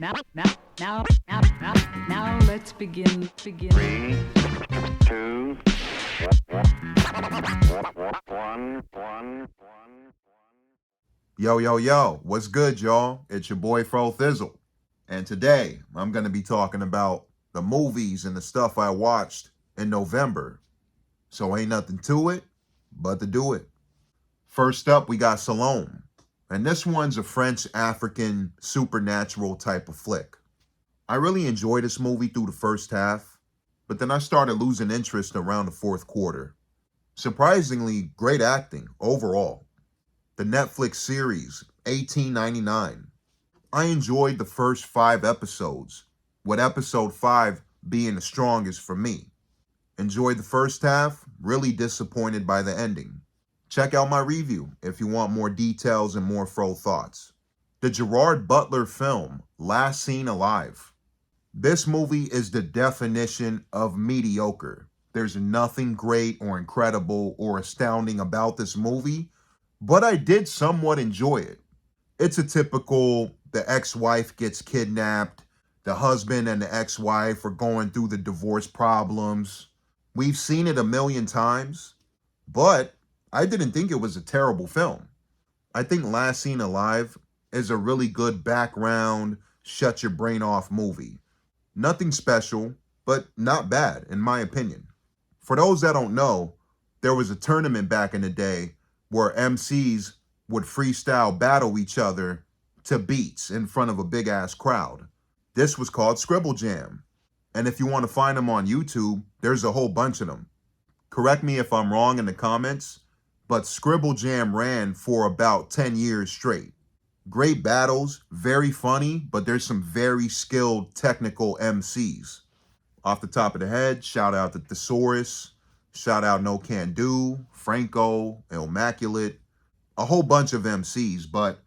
Now let's begin. 3, 2, 1. Yo, what's good, y'all? It's your boy FRO Thizzle. And today, I'm going to be talking about the movies and the stuff I watched in November. So ain't nothing to it but to do it. First up, we got Saloum. And this one's a French-African supernatural type of flick. I really enjoyed this movie through the first half, but then I started losing interest around the fourth quarter. Surprisingly, great acting overall. The Netflix series, $18.99. I enjoyed the first 5 episodes, with episode 5 being the strongest for me. Enjoyed the first half, really disappointed by the ending. Check out my review if you want more details and more FRO thoughts. The Gerard Butler film, Last Seen Alive. This movie is the definition of mediocre. There's nothing great or incredible or astounding about this movie, but I did somewhat enjoy it. It's a typical, the ex-wife gets kidnapped, the husband and the ex-wife are going through the divorce problems. We've seen it a million times, but I didn't think it was a terrible film. I think Last Seen Alive is a really good background, shut your brain off movie. Nothing special, but not bad, in my opinion. For those that don't know, there was a tournament back in the day where MCs would freestyle battle each other to beats in front of a big-ass crowd. This was called Scribble Jam. And if you want to find them on YouTube, there's a whole bunch of them. Correct me if I'm wrong in the comments, but Scribble Jam ran for about 10 years straight. Great battles, very funny, but there's some very skilled technical MCs. Off the top of the head, shout out to Thesaurus, shout out No Can Do, Franco, Immaculate, a whole bunch of MCs, but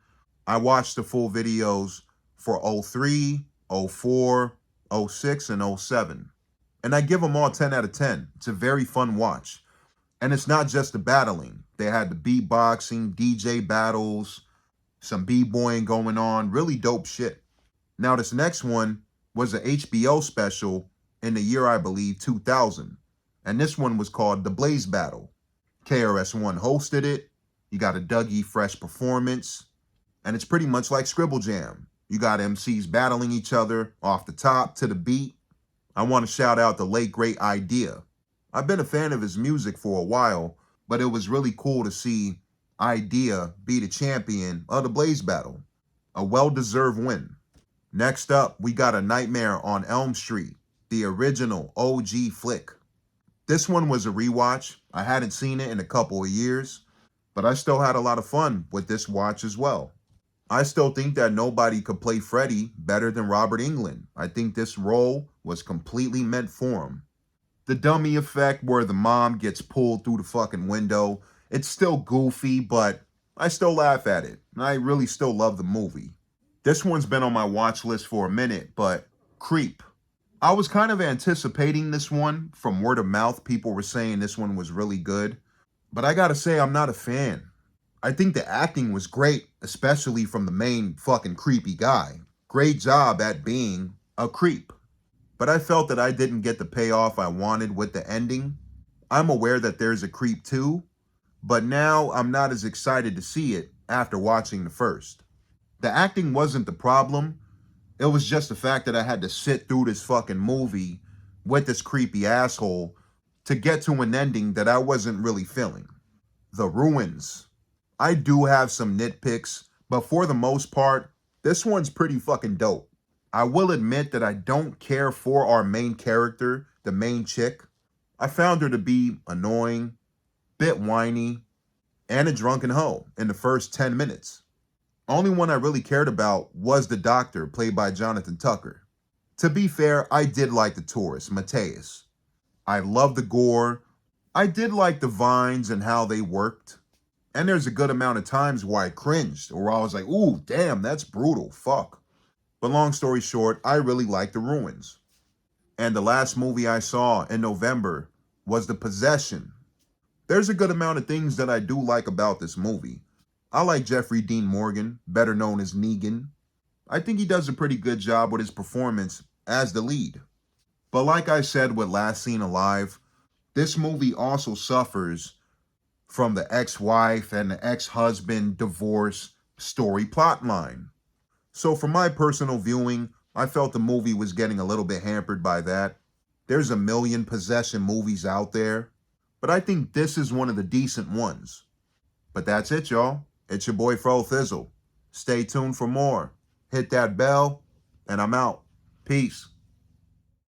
I watched the full videos for 03, 04, 06, and 07. And I give them all 10 out of 10. It's a very fun watch. And it's not just the battling. They had the beatboxing, DJ battles, some b-boying going on, really dope shit. Now this next one was an HBO special in the year, I believe, 2000. And this one was called The Blaze Battle. KRS-One hosted it. You got a Dougie Fresh performance. And it's pretty much like Scribble Jam. You got MCs battling each other off the top to the beat. I want to shout out the late great Idea. I've been a fan of his music for a while, but it was really cool to see Idea be the champion of the Blaze Battle. A well-deserved win. Next up, we got A Nightmare on Elm Street, the original OG flick. This one was a rewatch. I hadn't seen it in a couple of years, but I still had a lot of fun with this watch as well. I still think that nobody could play Freddy better than Robert Englund. I think this role was completely meant for him. The dummy effect where the mom gets pulled through the fucking window, it's still goofy, but I still laugh at it. I really still love the movie. This one's been on my watch list for a minute, but Creep. I was kind of anticipating this one. From word of mouth, people were saying this one was really good. But I gotta say, I'm not a fan. I think the acting was great, especially from the main fucking creepy guy. Great job at being a creep. But I felt that I didn't get the payoff I wanted with the ending. I'm aware that there's a Creep 2, but now I'm not as excited to see it after watching the first. The acting wasn't the problem. It was just the fact that I had to sit through this fucking movie with this creepy asshole to get to an ending that I wasn't really feeling. The Ruins. I do have some nitpicks, but for the most part, this one's pretty fucking dope. I will admit that I don't care for our main character, the main chick. I found her to be annoying, bit whiny, and a drunken hoe in the first 10 minutes. Only one I really cared about was the doctor, played by Jonathan Tucker. To be fair, I did like the tourist, Mateus. I loved the gore. I did like the vines and how they worked. And there's a good amount of times where I cringed, or I was like, ooh, damn, that's brutal, fuck. But long story short, I really liked The Ruins. And the last movie I saw in November was The Possession. There's a good amount of things that I do like about this movie. I like Jeffrey Dean Morgan, better known as Negan. I think he does a pretty good job with his performance as the lead. But like I said with Last Seen Alive, this movie also suffers from the ex-wife and the ex-husband divorce story plotline. So for my personal viewing, I felt the movie was getting a little bit hampered by that. There's a million possession movies out there, but I think this is one of the decent ones. But that's it, y'all. It's your boy FRO Thizzle. Stay tuned for more. Hit that bell, and I'm out. Peace.